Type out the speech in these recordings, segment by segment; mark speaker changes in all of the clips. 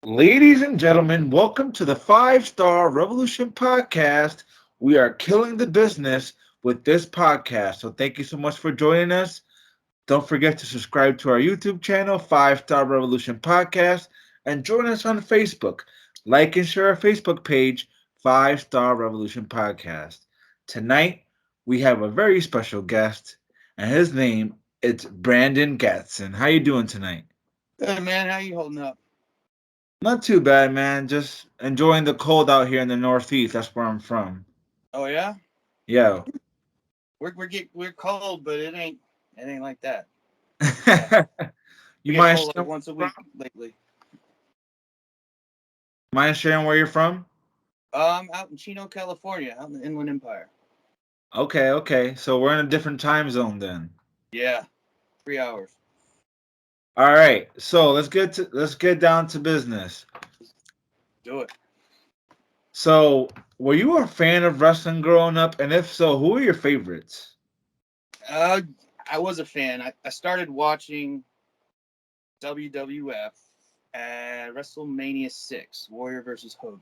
Speaker 1: Ladies and gentlemen, welcome to the Five Star Revolution podcast. We are killing the business with this podcast. So thank you so much for joining us. Don't forget to subscribe to our YouTube channel, Five Star Revolution Podcast, and join us on Facebook. Like and share our Facebook page, Five Star Revolution Podcast. Tonight, we have a very special guest, and his name is Brandon Gatson. How you doing tonight?
Speaker 2: Good man, how you holding up?
Speaker 1: Not too bad, man. Just enjoying the cold out here in the Northeast. That's where I'm from.
Speaker 2: Oh yeah,
Speaker 1: Yeah.
Speaker 2: we're cold, but it ain't like that. Yeah,
Speaker 1: You
Speaker 2: we get
Speaker 1: mind
Speaker 2: cold like
Speaker 1: sharing
Speaker 2: once a
Speaker 1: where you're
Speaker 2: week
Speaker 1: from?
Speaker 2: lately.
Speaker 1: Mind sharing where you're from?
Speaker 2: Out in Chino, California, out in the Inland Empire.
Speaker 1: Okay, okay. So we're in a different time zone then.
Speaker 2: Yeah, 3 hours.
Speaker 1: All right. So let's get down to business.
Speaker 2: Do it.
Speaker 1: So, were you a fan of wrestling growing up? And if so, who are your favorites?
Speaker 2: Uh, I was a fan. I started watching WWF at WrestleMania 6, Warrior versus Hogan.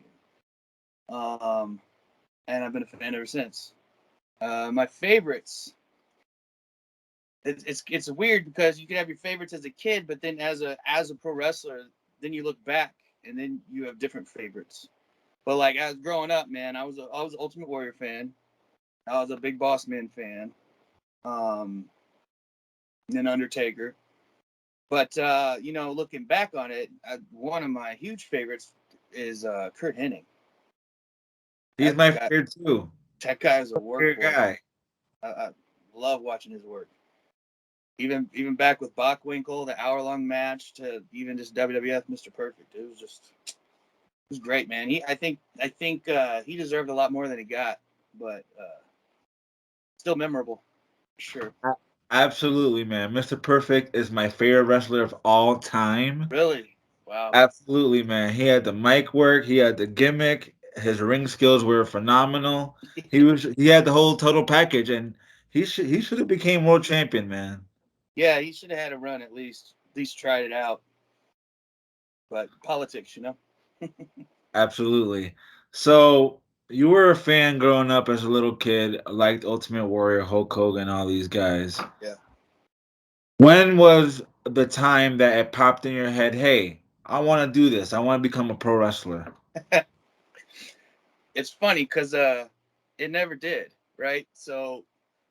Speaker 2: Um, and I've been a fan ever since. My favorites. It's weird because you can have your favorites as a kid, but then as a pro wrestler, then you look back and then you have different favorites. But like as growing up, man, I was an Ultimate Warrior fan. I was a Big Boss Man fan. Um, and then Undertaker. But looking back on it, one of my huge favorites is Kurt Hennig.
Speaker 1: He's
Speaker 2: That
Speaker 1: my
Speaker 2: guy,
Speaker 1: favorite too.
Speaker 2: that guy is a
Speaker 1: Favorite
Speaker 2: workhorse.
Speaker 1: guy.
Speaker 2: I love watching his work. Even back with Bockwinkel, the hour long match to even just WWF Mr. Perfect. It was great, man. I think he deserved a lot more than he got, but still memorable, sure.
Speaker 1: Absolutely, man. Mr. Perfect is my favorite wrestler of all time.
Speaker 2: Really, wow.
Speaker 1: Absolutely, man. He had the mic work, he had the gimmick, his ring skills were phenomenal. He had the whole total package, and he should have became world champion, man.
Speaker 2: Yeah, he should have had a run at least tried it out. But politics,
Speaker 1: Absolutely. So you were a fan growing up as a little kid, liked Ultimate Warrior, Hulk Hogan, all these guys.
Speaker 2: Yeah.
Speaker 1: When was the time that it popped in your head, hey, I want to do this. I want to become a pro wrestler?
Speaker 2: It's funny because it never did, right? So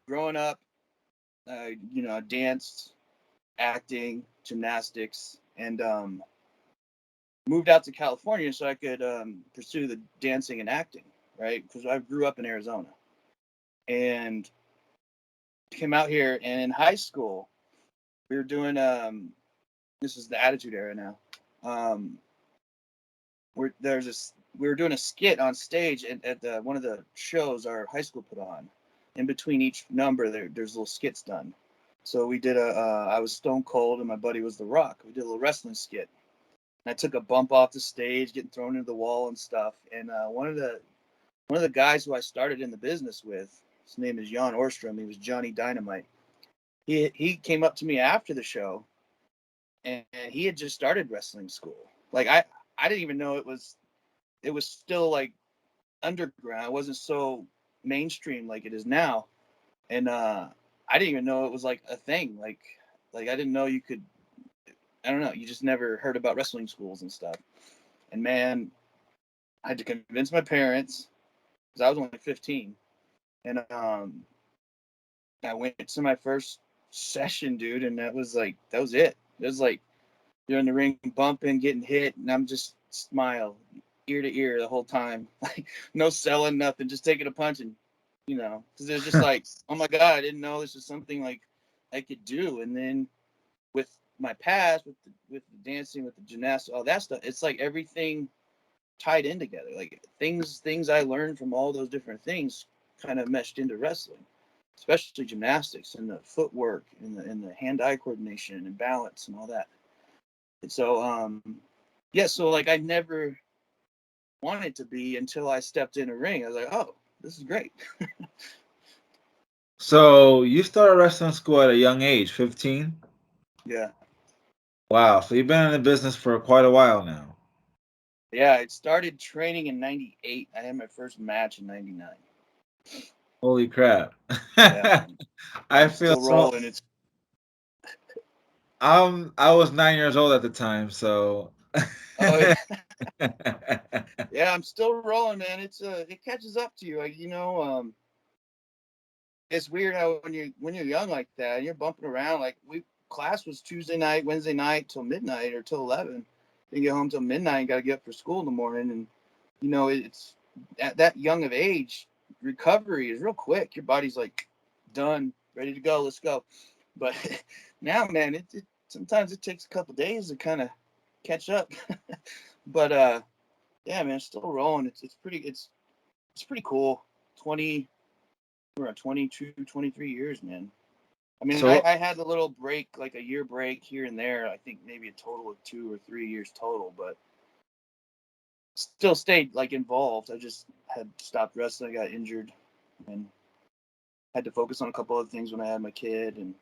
Speaker 2: growing up, I danced, acting, gymnastics, and moved out to California so I could pursue the dancing and acting, right? Because I grew up in Arizona and came out here. And in high school, we were doing this is the Attitude Era now. Um, we were doing a skit on stage at one of the shows our high school put on. In between each number, there's little skits done. So we did I was Stone Cold and my buddy was The Rock. We did a little wrestling skit. And I took a bump off the stage, getting thrown into the wall and stuff. And one of the guys who I started in the business with, his name is Jan Orstrom. He was Johnny Dynamite. He came up to me after the show, and he had just started wrestling school. Like I didn't even know it was still like underground. It wasn't so mainstream like it is now. And I didn't even know it was like a thing. Like I didn't know you could. I don't know. You just never heard about wrestling schools and stuff. And man, I had to convince my parents because I was only 15, and I went to my first session, dude, and that was it. It was like you're in the ring bumping, getting hit, and I'm just smile ear to ear the whole time, like no selling, nothing, just taking a punch and because it was just like, oh my god, I didn't know this was something like I could do. And then with my past, with the dancing, with the gymnastics, all that stuff, it's like everything tied in together. Like things I learned from all those different things kind of meshed into wrestling, especially gymnastics and the footwork and the hand-eye coordination and balance and all that. And so yeah, so like I never wanted to be until I stepped in a ring. I was like, oh, this is great.
Speaker 1: So you started wrestling school at a young age, 15?
Speaker 2: Yeah.
Speaker 1: Wow. So you've been in the business for quite a while now.
Speaker 2: Yeah, I started training in '98. I had my first match in '99.
Speaker 1: Holy crap.
Speaker 2: Yeah,
Speaker 1: I
Speaker 2: I'm
Speaker 1: feel
Speaker 2: still
Speaker 1: so.
Speaker 2: rolling. It's
Speaker 1: I was 9 years old at the time, so.
Speaker 2: oh yeah, yeah, I'm still rolling, man. It catches up to you. Like, it's weird how when you're young like that, and you're bumping around. Like we class was Tuesday night, Wednesday night till midnight or till 11. Then get home till midnight. And got to get up for school in the morning, and it's at that young of age, recovery is real quick. Your body's like done, ready to go. Let's go. But now, man, it sometimes it takes a couple days to kind of catch up. But yeah, man, still rolling. It's pretty cool. 20 we're at 22, 23 years, man. I mean, I,
Speaker 1: So,
Speaker 2: I had a little break, like a year break here and there. I think maybe a total of 2 or 3 years total, but still stayed like involved. I just had stopped wrestling, I got injured, and had to focus on a couple other things when I had my kid. And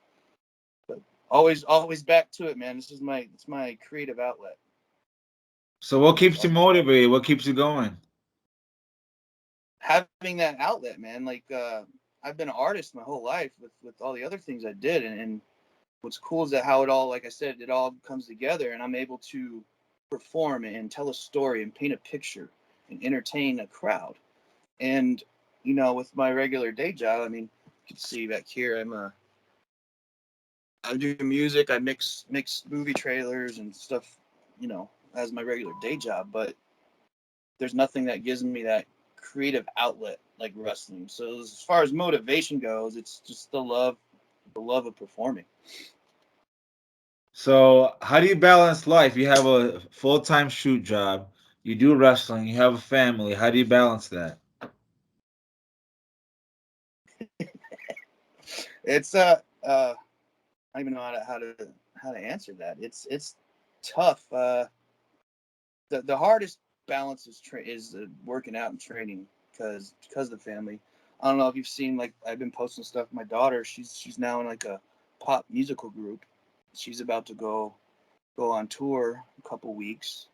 Speaker 2: but always back to it, man. It's my creative outlet.
Speaker 1: so what
Speaker 2: It's
Speaker 1: keeps you
Speaker 2: all
Speaker 1: motivated? What keeps you going?
Speaker 2: having that outlet, man. Like I've been an artist my whole life with all the other things I did, and what's cool is that how it all, like I said, it all comes together, and I'm able to perform and tell a story and paint a picture and entertain a crowd. And with my regular day job, I mean, you can see back here, I do music, I mix movie trailers and stuff, as my regular day job. But there's nothing that gives me that creative outlet like wrestling. So as far as motivation goes, it's just the love of performing.
Speaker 1: So, how do you balance life? You have a full-time shoot job, you do wrestling, you have a family. How do you balance that?
Speaker 2: It's I don't even know how to answer that. It's tough. The hardest balance is working out and training because of the family. I don't know if you've seen, like, I've been posting stuff with my daughter. She's now in like a pop musical group. She's about to go on tour a couple weeks.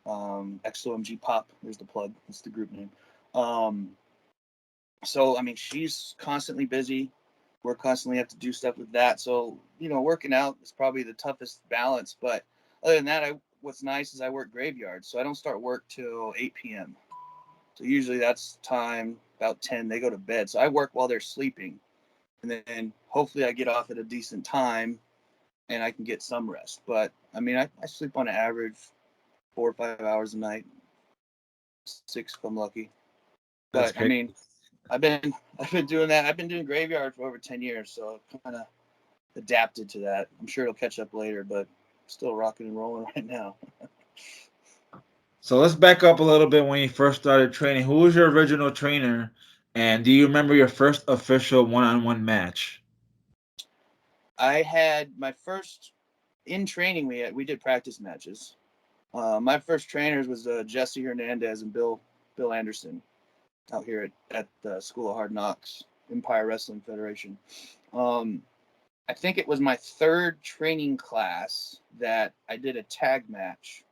Speaker 2: XOMG Pop. There's the plug. That's the group name. Um, so I mean, she's constantly busy. We're constantly have to do stuff with that. So working out is probably the toughest balance. But other than that, what's nice is I work graveyard, so I don't start work till 8 p.m. So usually that's time about 10. They go to bed, so I work while they're sleeping, and then hopefully I get off at a decent time and I can get some rest. But I mean, I sleep on an average 4 or 5 hours a night, 6 if I'm lucky.
Speaker 1: That's
Speaker 2: But I
Speaker 1: crazy.
Speaker 2: mean, I've been I've been doing that. I've been doing graveyard for over 10 years, so kind of adapted to that. I'm sure it'll catch up later, but still rocking and rolling right now.
Speaker 1: So let's back up a little bit when you first started training. Who was your original trainer? And do you remember your first official one-on-one match?
Speaker 2: I had my first in training. We did practice matches. My first trainers was Jesse Hernandez and Bill Anderson out here at the School of Hard Knocks, Empire Wrestling Federation. Um, I think it was my third training class that I did a tag match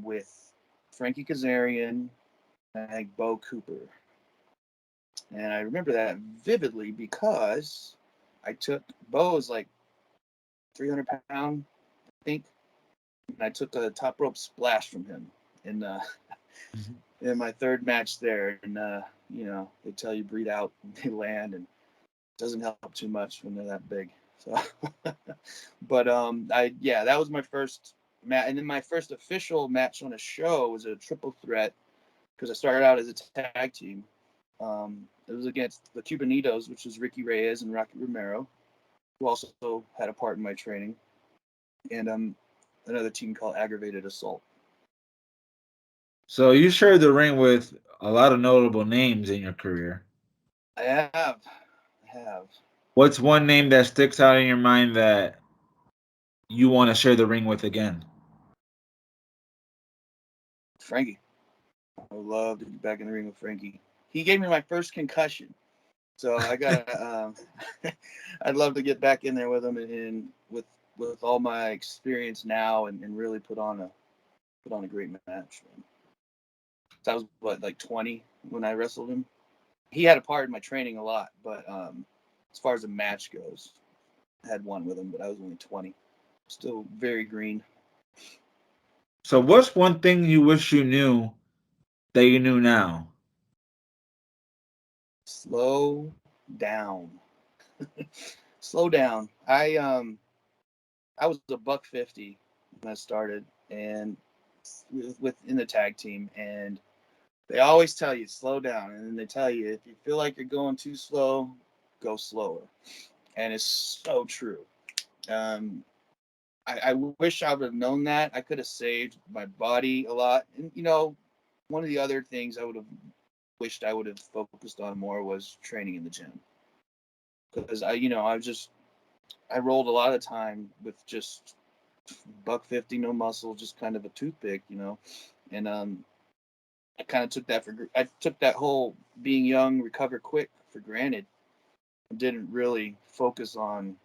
Speaker 2: with Frankie Kazarian and Bo Cooper. And I remember that vividly because I took Bo was like 300 pound, I think, and I took a top rope splash from him in
Speaker 1: Mhm.
Speaker 2: in my third match there. And they tell you breathe out and they land, and it doesn't help too much when they're that big. So, but I yeah, that was my first match, and then my first official match on a show was a triple threat because I started out as a tag team. It was against the Cubanitos, which was Ricky Reyes and Rocky Romero, who also had a part in my training, and another team called Aggravated Assault.
Speaker 1: So you shared the ring with a lot of notable names in your career.
Speaker 2: I have
Speaker 1: What's one name that sticks out in your mind that you want to share the ring with again?
Speaker 2: Frankie. I would love to get back in the ring with Frankie. He gave me my first concussion, so I got. I'd love to get back in there with him and with all my experience now and really put on put on a great match. Man. So I was what, like 20 when I wrestled him. He had a part in my training a lot, but as far as a match goes, I had one with him, but I was only 20. Still very green.
Speaker 1: So, what's one thing you wish you knew that you knew now?
Speaker 2: Slow down. Slow down. I was a buck 50 when I started, and within the tag team, and they always tell you slow down, and then they tell you if you feel like you're going too slow, go slower, and it's so true. Um, I wish I would have known that. I could have saved my body a lot, and one of the other things I would have wished I would have focused on more was training in the gym, because I rolled a lot of time with just buck 50, no muscle, just kind of a toothpick, and I kind of I took that whole being young, recover quick for granted. I didn't really focus on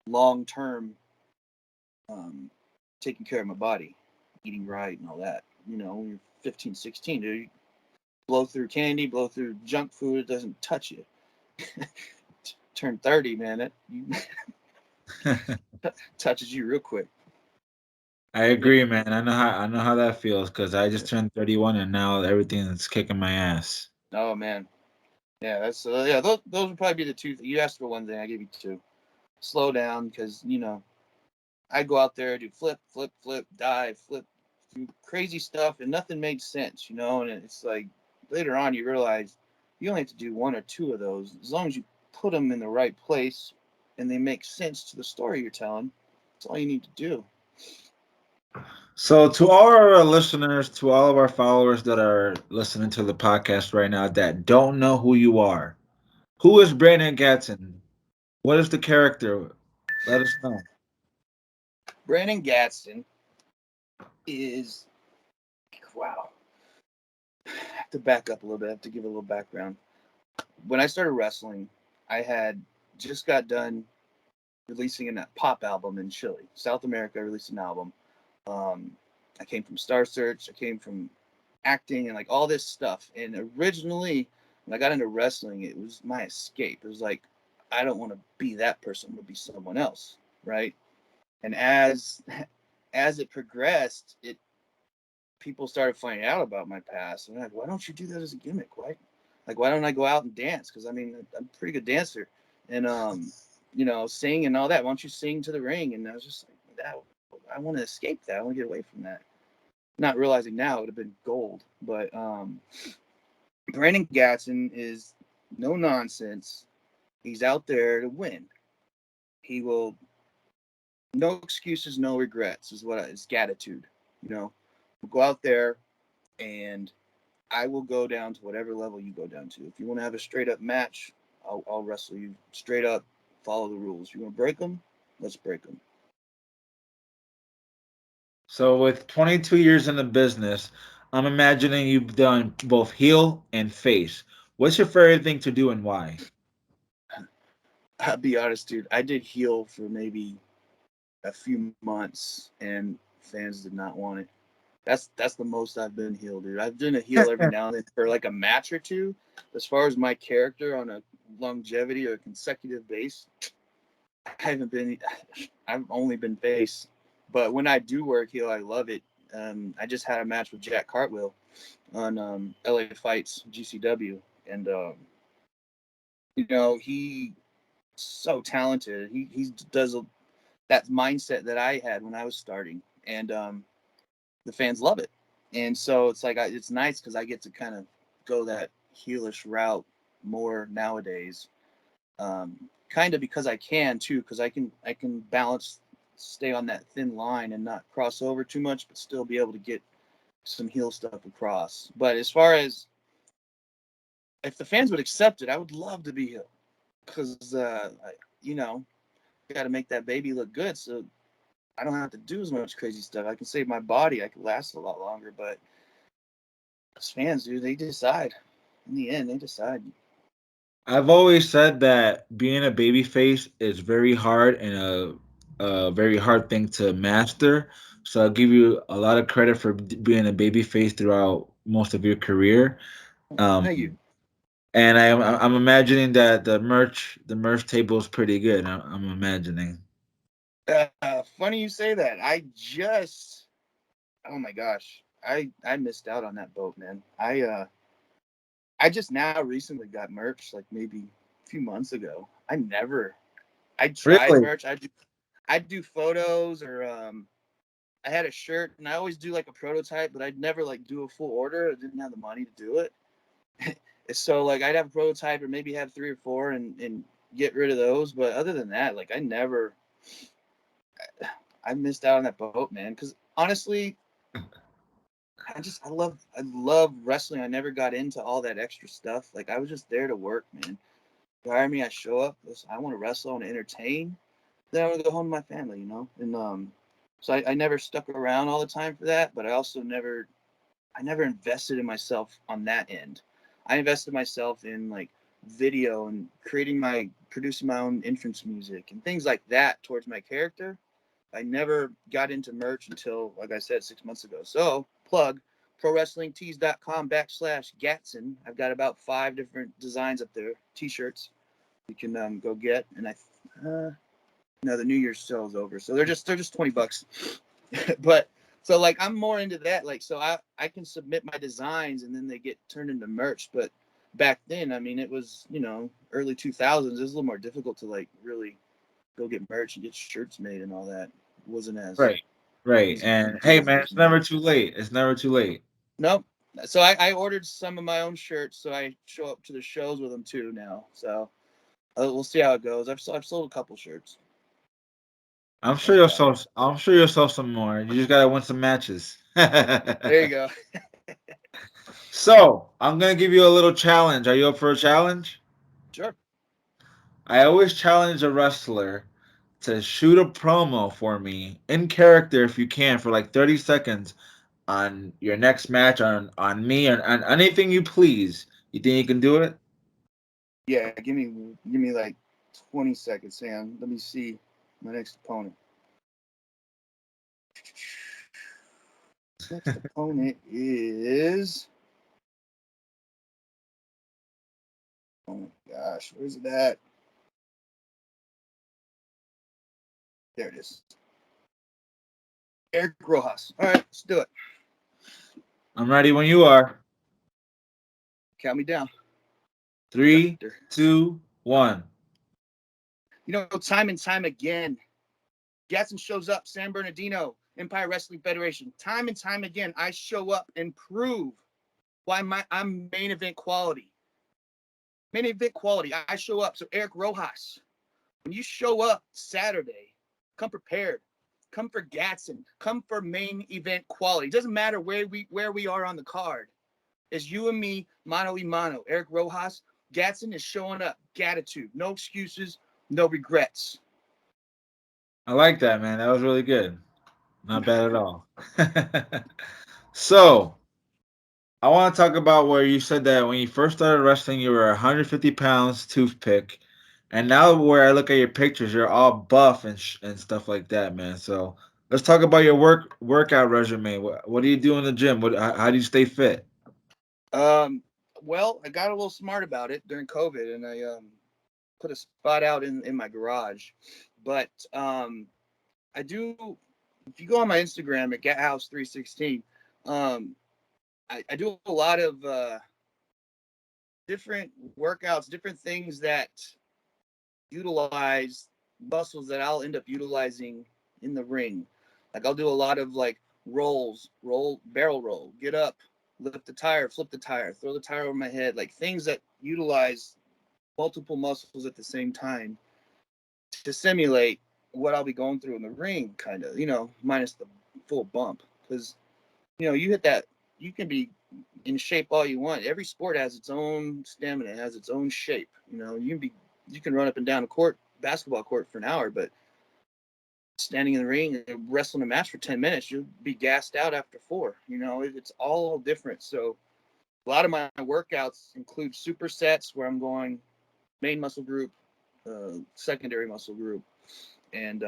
Speaker 2: long term um, taking care of my body, eating right, and all that. When you're 15, 16, dude, you blow through candy, blow through junk food, it doesn't touch you. Turn 30, man, touches you real quick.
Speaker 1: I
Speaker 2: Yeah.
Speaker 1: agree, man. I know how that feels because I just turned 31 and now everything's kicking my ass.
Speaker 2: Oh man, yeah. That's yeah. Those would probably be the two. You asked for one thing, I give you two. Slow down, because I go out there, do flip, flip, flip, dive, flip, do crazy stuff, and nothing made sense, And it's like later on you realize you only have to do one or two of those as long as you put them in the right place and they make sense to the story you're telling. That's all you need to do.
Speaker 1: So, to all our listeners, to all of our followers that are listening to the podcast right now that don't know who you are, who is Brandon Gatson? What is the character? Let us know.
Speaker 2: Brandon Gatson is wow. I have to back up a little bit. I have to give a little background. When I started wrestling, I had just got done releasing a pop album in Chile, South America. I released an album. Um, I came from Star Search. I came from acting and like all this stuff. And originally, when I got into wrestling, it was my escape. It was like, I don't want to be that person. I'm gonna be someone else, right? And as it progressed, it people started finding out about my past. And they're like, why don't you do that as a gimmick? Why don't I go out and dance? Because I mean, I'm a pretty good dancer, and sing and all that. Why don't you sing to the ring? And I was just like, that. I want to escape that. I want to get away from that. Not realizing now it would have been gold. But Brandon Gatson is no nonsense. He's out there to win. He will no excuses, no regrets is what is gratitude. We'll go out there and I will go down to whatever level you go down to. If you want to have a straight up match, I'll wrestle you straight up. Follow the rules. If you want to break them, let's break them.
Speaker 1: So, with 22 years in the business, I'm imagining you've done both heel and face. What's your favorite thing to do and why?
Speaker 2: I'll be honest, dude. I did heel for maybe a few months, and fans did not want it. That's the most I've been heel, dude. I've done a heel every now and then for like a match or two. As far as my character on a longevity or consecutive base, I haven't been. I've only been face, but when I do work heel, I love it. I just had a match with Jack Cartwheel on LA Fights GCW, and he's so talented. He does that mindset that I had when I was starting, and the fans love it. And so it's like it's nice because I get to kind of go that heelish route more nowadays. Kind of because I can too, because I can balance, stay on that thin line and not cross over too much, but still be able to get some heel stuff across. But as far as if the fans would accept it, I would love to be heel because you know, got to make that baby look good. So I don't have to do as much crazy stuff. I can save my body. I can last a lot longer. But as fans, dude, they decide. In the end, they decide.
Speaker 1: I've always said that being a babyface is very hard and a very hard thing to master So I'll give you a lot of credit for being a baby face throughout most of your career.
Speaker 2: Thank you.
Speaker 1: Um, and I'm imagining that the merch table is pretty good. I'm imagining.
Speaker 2: Funny you say that. Oh my gosh, I missed out on that boat, man. I just now recently got merch, like maybe a few months ago. I tried
Speaker 1: Really?
Speaker 2: merch. I do photos or I had a shirt and I always do like a prototype, but I'd never like do a full order. I didn't have the money to do it. So like I'd have a prototype or maybe have three or four and get rid of those. But other than that, like I missed out on that boat, man. Because honestly, I love wrestling. I never got into all that extra stuff. Like I was just there to work, man. You hire me, I show up. Listen, I want to wrestle, I want to entertain. Then I want to go home to my family, you know. And so I never stuck around all the time for that. But I never invested in myself on that end. I invested myself in like video and producing my own entrance music and things like that towards my character. I never got into merch until, like I said, 6 months ago. So plug prowrestlingtees.com/Gatson. I've got about 5 different designs up there, t-shirts you can go get. And no, the New Year's sale is over, so they're just $20. But so like I'm more into that, like so I can submit my designs and then they get turned into merch. But back then, I mean, it was early 2000s. It was a little more difficult to like really go get merch and get shirts made and all that. It wasn't as
Speaker 1: Right. Right.
Speaker 2: easy
Speaker 1: And
Speaker 2: peasy
Speaker 1: hey,
Speaker 2: as it
Speaker 1: man,
Speaker 2: is
Speaker 1: it's never
Speaker 2: now.
Speaker 1: too late. It's never too late.
Speaker 2: Nope. So I ordered some of my own shirts, so I show up to the shows with them too now. So we'll see how it goes. I've sold a couple shirts like that.
Speaker 1: I'm sure you'll sell some more. You just gotta win some matches.
Speaker 2: There you go.
Speaker 1: So I'm gonna give you a little challenge. Are you up for a challenge?
Speaker 2: Sure.
Speaker 1: I always challenge a wrestler to shoot a promo for me in character if you can for like 30 seconds on your next match on me on anything you please. You think you can do it?
Speaker 2: Yeah, give me like 20 seconds, Sam. Let me see my next opponent. Next opponent is, oh my gosh, where's it at? There it is. Eric Rojas. All right, let's do it.
Speaker 1: I'm ready when you are.
Speaker 2: Count me down.
Speaker 1: Three,
Speaker 2: Director.
Speaker 1: 2, 1.
Speaker 2: Time and time again, Gatson shows up, San Bernardino, Empire Wrestling Federation. Time and time again, I show up and prove why I'm main event quality. Main event quality. I show up. So Eric Rojas, when you show up Saturday, come prepared. Come for Gatson. Come for main event quality. It doesn't matter where we are on the card. It's you and me, mano y mano. Eric Rojas, Gatson is showing up. Gratitude. No excuses, no regrets.
Speaker 1: I like that, man. That was really good. Not bad at all. So, I want to talk about where you said that when you first started wrestling, you were 150 pounds toothpick, and now where I look at your pictures, you're all buff and stuff like that, man. So let's talk about your workout regimen. What do you do in the gym? How do you stay fit?
Speaker 2: Um, well, I got a little smart about it during COVID, and I put a spot out in my garage. But I do. If you go on my Instagram at GetHouse316, um, I do a lot of different workouts, different things that utilize muscles that I'll end up utilizing in the ring. Like I'll do a lot of like barrel roll, get up, lift the tire, flip the tire, throw the tire over my head, like things that utilize multiple muscles at the same time to simulate what I'll be going through in the ring, kind of, minus the full bump. Because, you hit that, you can be in shape all you want. Every sport has its own stamina, has its own shape. You can run up and down a basketball court for an hour, but standing in the ring and wrestling a match for 10 minutes, you'll be gassed out after 4. It's all different. So a lot of my workouts include supersets where I'm going main muscle group, secondary muscle group, and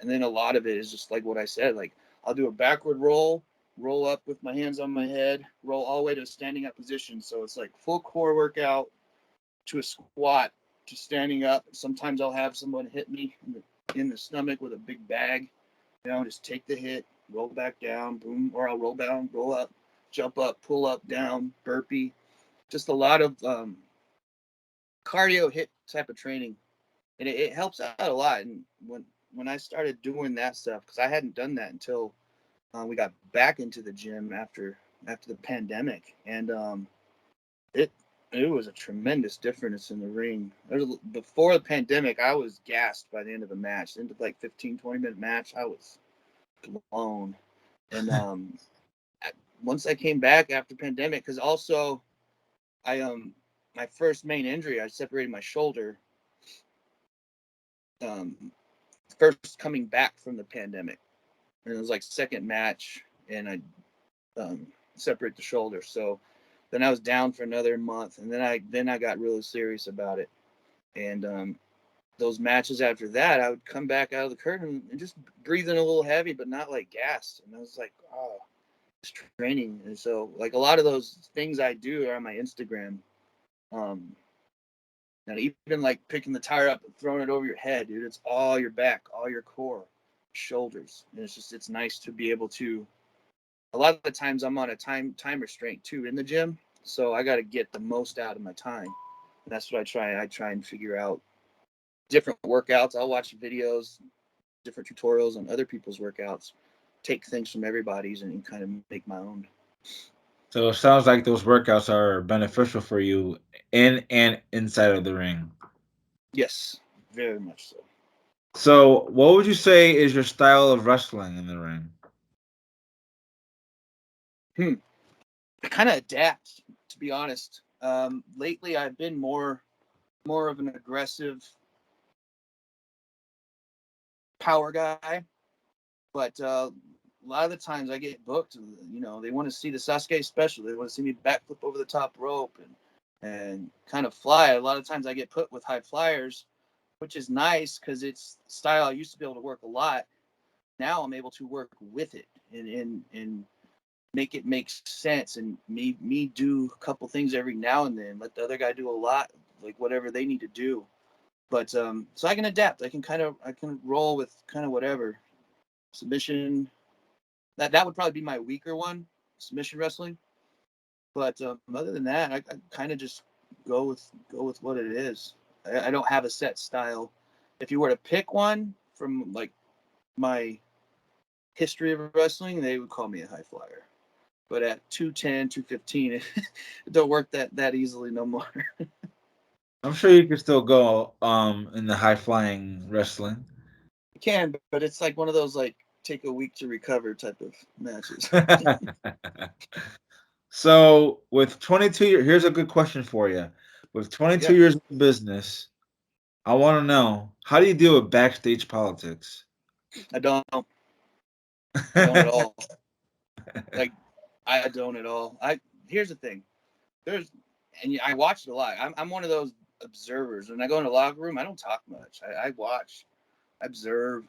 Speaker 2: then a lot of it is just like what I said, like I'll do a backward roll, roll up with my hands on my head, roll all the way to a standing up position. So it's like full core workout to a squat to standing up. Sometimes I'll have someone hit me in the stomach with a big bag. Just take the hit, roll back down, boom, or I'll roll down, roll up, jump up, pull up, down, burpee. Just a lot of cardio hit type of training, and it helps out a lot. And when I started doing that stuff, because I hadn't done that until we got back into the gym after the pandemic, and it was a tremendous difference in the ring. Before the pandemic, I was gassed by the end of the match. Into like 15-20 minute match, I was blown. And once I came back after pandemic, because also I my first main injury, I separated my shoulder. First coming back from the pandemic, and it was like second match, and I separate the shoulder. So then I was down for another month, and then I got really serious about it. And those matches after that, I would come back out of the curtain and just breathing a little heavy, but not like gassed. And I was like, oh, it's training. And so like a lot of those things I do are on my Instagram. And even like picking the tire up and throwing it over your head, dude, it's all your back, all your core, shoulders. And it's nice to be able to. A lot of the times I'm on a time restraint too in the gym, so I got to get the most out of my time. And that's what I try. I try and figure out different workouts. I'll watch videos, different tutorials on other people's workouts, take things from everybody's, and kind of make my own.
Speaker 1: So it sounds like those workouts are beneficial for you in and inside of the ring.
Speaker 2: Yes, very much so.
Speaker 1: So, what would you say is your style of wrestling in the ring?
Speaker 2: I kind of adapt, to be honest. Lately, I've been more of an aggressive power guy, but a lot of the times I get booked. They want to see the Sasuke special. They want to see me backflip over the top rope and kind of fly. A lot of times I get put with high flyers, which is nice because it's style I used to be able to work a lot. Now I'm able to work with it and make it make sense, and me do a couple things every now and then. Let the other guy do a lot, like whatever they need to do. But so I can adapt. I can roll with kind of whatever submission. That would probably be my weaker one, submission wrestling. But other than that, I kind of just go with what it is. I don't have a set style. If you were to pick one from like my history of wrestling, they would call me a high flyer. But at 210, 215, it don't work that easily no more.
Speaker 1: I'm sure you can still go in the high flying wrestling.
Speaker 2: You can, but it's like one of those like take a week to recover type of matches.
Speaker 1: So, with 22 years, here's a good question for you. With 22
Speaker 2: Yeah,
Speaker 1: years in business, I want to know, how do you deal with backstage politics?
Speaker 2: I don't at all. Like I don't at all. Here's the thing. There's and I watch it a lot. I'm one of those observers. When I go in the locker room, I don't talk much. I watch, I observe.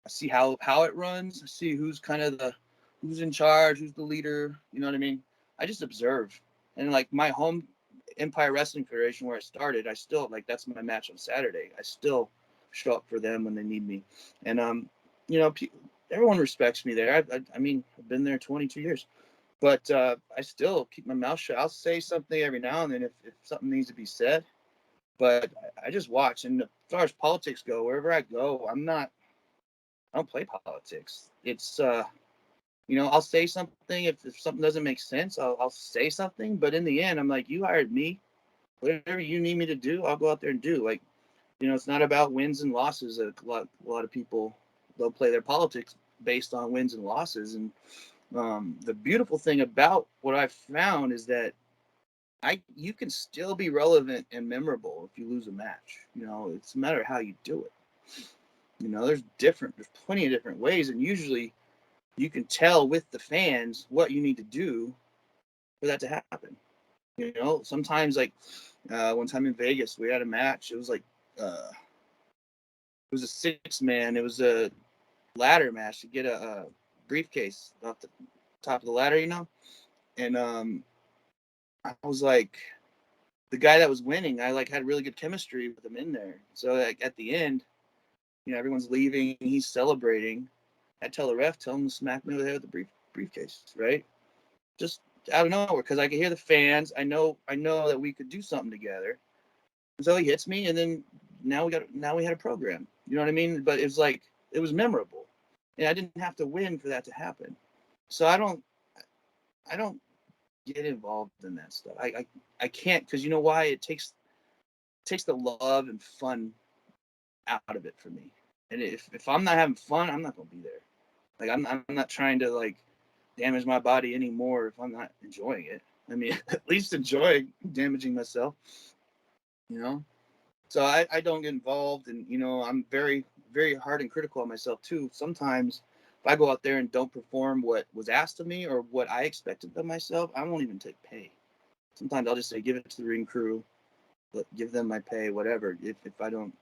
Speaker 2: I see how it runs. I see who's in charge, who's the leader. You know what I mean? I just observe. And like my home Empire Wrestling Federation where I started, I still like that's my match on Saturday. I still show up for them when they need me. And everyone respects me there. I mean, I've been there 22 years. But I still keep my mouth shut. I'll say something every now and then if something needs to be said. But I just watch. And as far as politics go, wherever I go, I don't play politics. It's I'll say something if something doesn't make sense. I'll say something. But in the end, I'm like, you hired me. Whatever you need me to do, I'll go out there and do. Like, it's not about wins and losses. A lot of people they'll play their politics based on wins and losses. And the beautiful thing about what I've found is that you can still be relevant and memorable if you lose a match. It's a matter of how you do it. There's plenty of different ways, and usually you can tell with the fans what you need to do for that to happen. Sometimes like one time in Vegas, we had a match. It was like it was a 6-man. It was a ladder match to get a briefcase off the top of the ladder, and I was like, the guy that was winning, I like had really good chemistry with him in there. So like at the end, everyone's leaving, he's celebrating. I tell the ref, tell him to smack me over the head with the briefcase, right? Just out of nowhere, because I could hear the fans. I know that we could do something together. So he hits me, and then now we had a program. You know what I mean? But it was memorable, and I didn't have to win for that to happen. So I don't get involved in that stuff. I can't, because you know why? It takes the love and fun out of it for me. And if I'm not having fun, I'm not gonna be there. Like I'm not trying to like damage my body anymore if I'm not enjoying it. I mean, at least enjoy damaging myself, So I don't get involved, and I'm very, very hard and critical on myself too. Sometimes if I go out there and don't perform what was asked of me or what I expected of myself, I won't even take pay. Sometimes I'll just say, give it to the ring crew, give them my pay, whatever. If I don't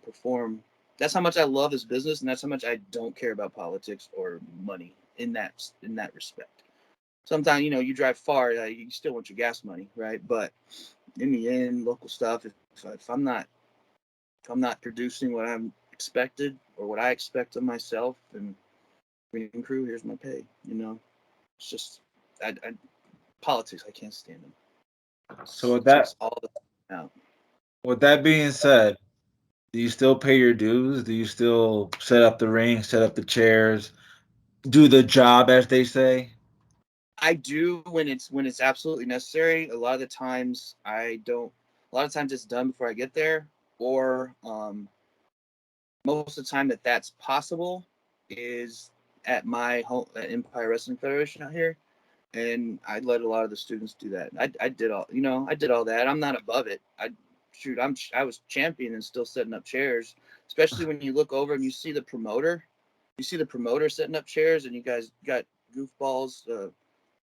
Speaker 2: perform, that's how much I love this business, and that's how much I don't care about politics or money in that respect. Sometimes you drive far, you still want your gas money, right? But in the end, local stuff. If I'm not producing what I'm expected or what I expect of myself, and ring crew, here's my pay. It's just I politics. I can't stand them.
Speaker 1: So
Speaker 2: It takes all the time out.
Speaker 1: with that being said, do you still pay your dues? Do you still set up the ring, set up the chairs, do the job as they say?
Speaker 2: I do when it's absolutely necessary. A lot of the times I don't. A lot of times it's done before I get there, or most of the time that's possible is at my home at Empire Wrestling Federation out here, and I let a lot of the students do that. I did all that. I'm not above it. I was champion and still setting up chairs, especially when you look over and you see the promoter. You see the promoter setting up chairs, and you guys got goofballs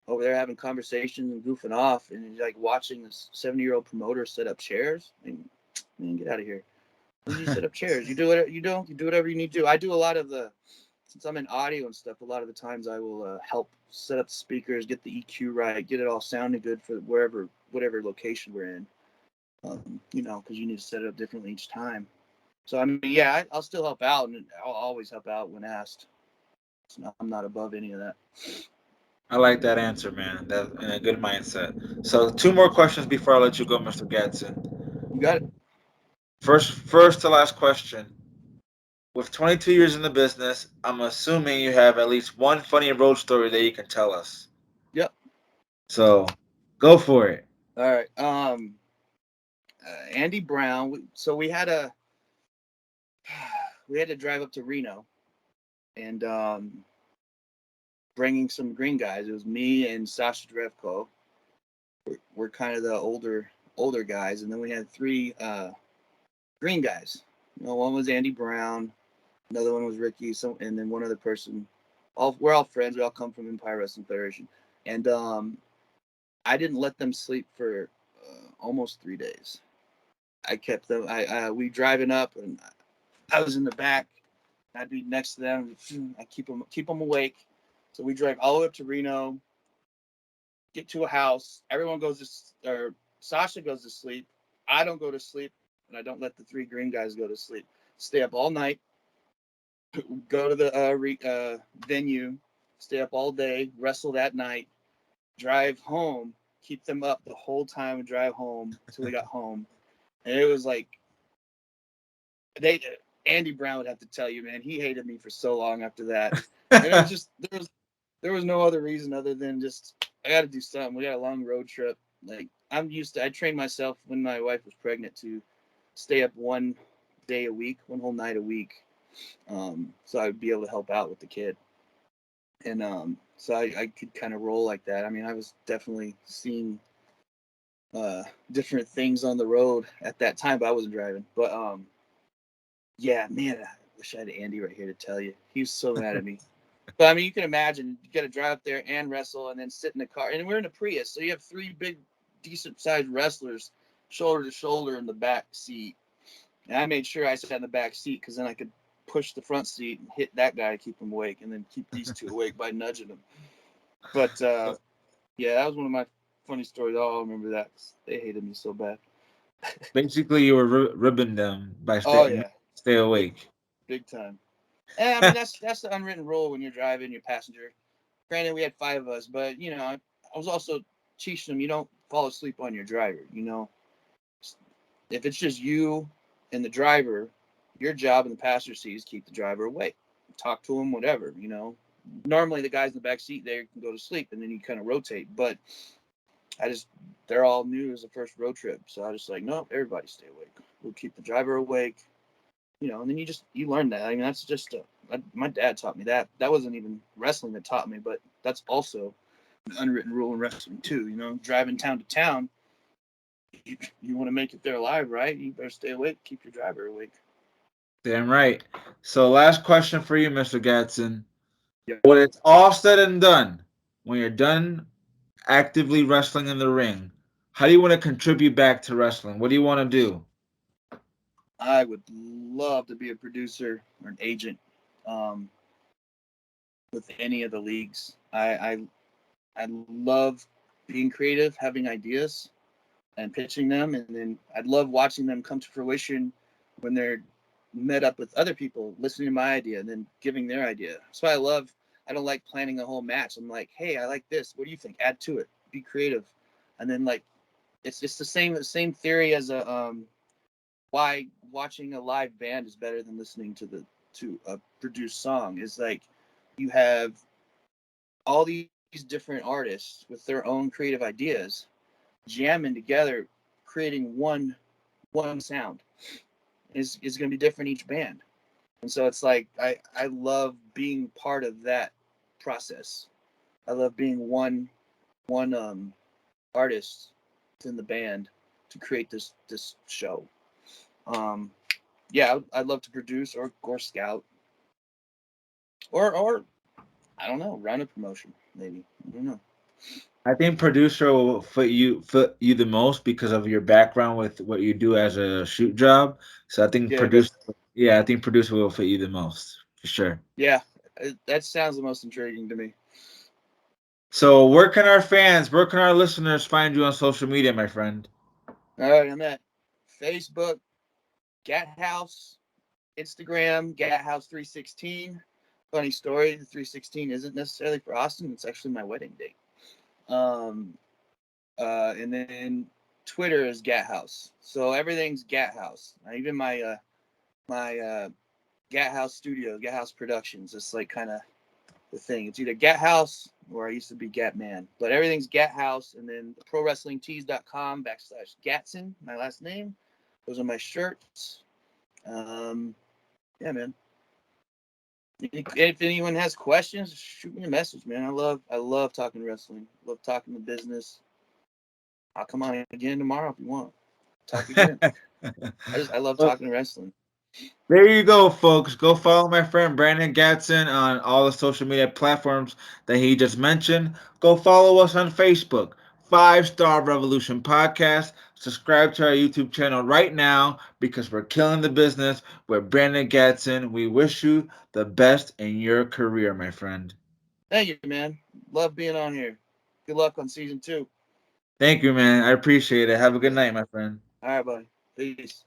Speaker 2: over there having conversations and goofing off, and you're like watching this 70-year-old promoter set up chairs. I mean, man, get out of here. You set up chairs. You do whatever you do. You do whatever you need to do. I do a lot of since I'm in audio and stuff. A lot of the times I will help set up the speakers, get the EQ right, get it all sounding good for whatever location we're in. Because you need to set it up differently each time. So I mean, yeah, I'll still help out, and I'll always help out when asked. I'm not above any of that.
Speaker 1: I like that answer, man. That's a good mindset. So, two more questions before I let you go, Mr. Gatson.
Speaker 2: You got it.
Speaker 1: First to last question. With 22 years in the business, I'm assuming you have at least one funny road story that you can tell us.
Speaker 2: Yep.
Speaker 1: So, go for it.
Speaker 2: All right. Andy Brown. So we had to drive up to Reno, and bringing some green guys. It was me and Sasha Drevko. We're kind of the older guys, and then we had three green guys. One was Andy Brown, another one was Ricky, and then one other person. We're all friends. We all come from Empire Wrestling Federation, and I didn't let them sleep for almost 3 days. I kept them. We driving up, and I was in the back. I'd be next to them. I keep them awake. So we drive all the way up to Reno, get to a house. Everyone Sasha goes to sleep. I don't go to sleep, and I don't let the three green guys go to sleep. Stay up all night. Go to the venue. Stay up all day. Wrestle that night. Drive home. Keep them up the whole time and drive home until we got home. And it was like Andy Brown would have to tell you, man, he hated me for so long after that. And it was just there was no other reason other than just I got to do something. We got a long road trip. Like I trained myself when my wife was pregnant to stay up one day a week, one whole night a week, so I would be able to help out with the kid. And so I could kind of roll like that. I mean, I was definitely seeing different things on the road at that time, but I wasn't driving. But yeah, man, I wish I had Andy right here to tell you. He was so mad at me. But I mean, you can imagine you got to drive up there and wrestle, and then sit in the car. And we're in a Prius, so you have three big, decent-sized wrestlers, shoulder to shoulder in the back seat. And I made sure I sat in the back seat because then I could push the front seat and hit that guy to keep him awake, and then keep these two awake by nudging them. But yeah, that was one of my funny stories. Oh, I remember that. They hated me so bad.
Speaker 1: Basically, you were ribbing them by
Speaker 2: Oh yeah,
Speaker 1: stay
Speaker 2: big
Speaker 1: awake.
Speaker 2: big time. And I mean that's the unwritten rule when you're driving your passenger. Granted, we had 5 of us, but I was also teaching them you don't fall asleep on your driver. If it's just you and the driver, your job in the passenger seat is keep the driver awake, talk to him, whatever. Normally the guys in the back seat there can go to sleep, and then you kind of rotate. But they're all new as the first road trip, so I just like, no, everybody stay awake. We'll keep the driver awake. And then you learn that. I mean, that's just my dad taught me that. That wasn't even wrestling that taught me, but that's also an unwritten rule in wrestling too. Driving town to town, you want to make it there alive, right? You better stay awake, keep your driver awake.
Speaker 1: Damn right. So, last question for you, Mr. Gatson.
Speaker 2: Yeah.
Speaker 1: When it's all said and done, when you're done actively wrestling in the ring, how do you want to contribute back to wrestling? What do you want to do?
Speaker 2: I would love to be a producer or an agent um, with any of the leagues. I love being creative, having ideas, and pitching them, and then I'd love watching them come to fruition when they're met up with other people, listening to my idea and then giving their idea. That's why I don't like planning a whole match. I'm like, hey, I like this. What do you think? Add to it. Be creative. And then like it's just the same theory as why watching a live band is better than listening to a produced song is like you have all these different artists with their own creative ideas jamming together, creating one sound is going to be different each band. And so it's like I love being part of that process. I love being one artist in the band to create this show. Um, yeah, I'd love to produce or scout or I don't know, run a promotion maybe. I don't know.
Speaker 1: I think producer will fit you the most because of your background with what you do as a shoot job. So I think
Speaker 2: Yeah,
Speaker 1: producer, yeah, I think producer will fit you the most for sure.
Speaker 2: yeah, that sounds the most intriguing to me.
Speaker 1: So where can our listeners find you on social media, my friend?
Speaker 2: All right, I'm at Facebook, Gat House, Instagram, Gat House 316. Funny story, the 316 isn't necessarily for Austin. It's actually my wedding date. Um, and then Twitter is Gat House. So everything's Gat House. Even my Gat House Studios, Gat House Productions. It's like kind of the thing. It's either Gat House or I used to be Gat Man. But everything's Gat House. And then ProWrestlingTees.com/Gatson, my last name. Those are my shirts. Yeah, man. If anyone has questions, shoot me a message, man. I love talking wrestling. Love talking the business. I'll come on again tomorrow if you want. Talk again. I love
Speaker 1: Well,
Speaker 2: talking wrestling.
Speaker 1: there you go, folks. Go follow my friend Brandon Gatson on all the social media platforms that he just mentioned. Go follow us on Facebook, Five Star Revolution Podcast. Subscribe to our YouTube channel right now because we're killing the business with Brandon Gatson. We wish you the best in your career, my friend.
Speaker 2: Thank you, man. Love being on here. Good luck on season 2.
Speaker 1: Thank you, man. I appreciate it. Have a good night, my friend.
Speaker 2: All right, buddy. Peace.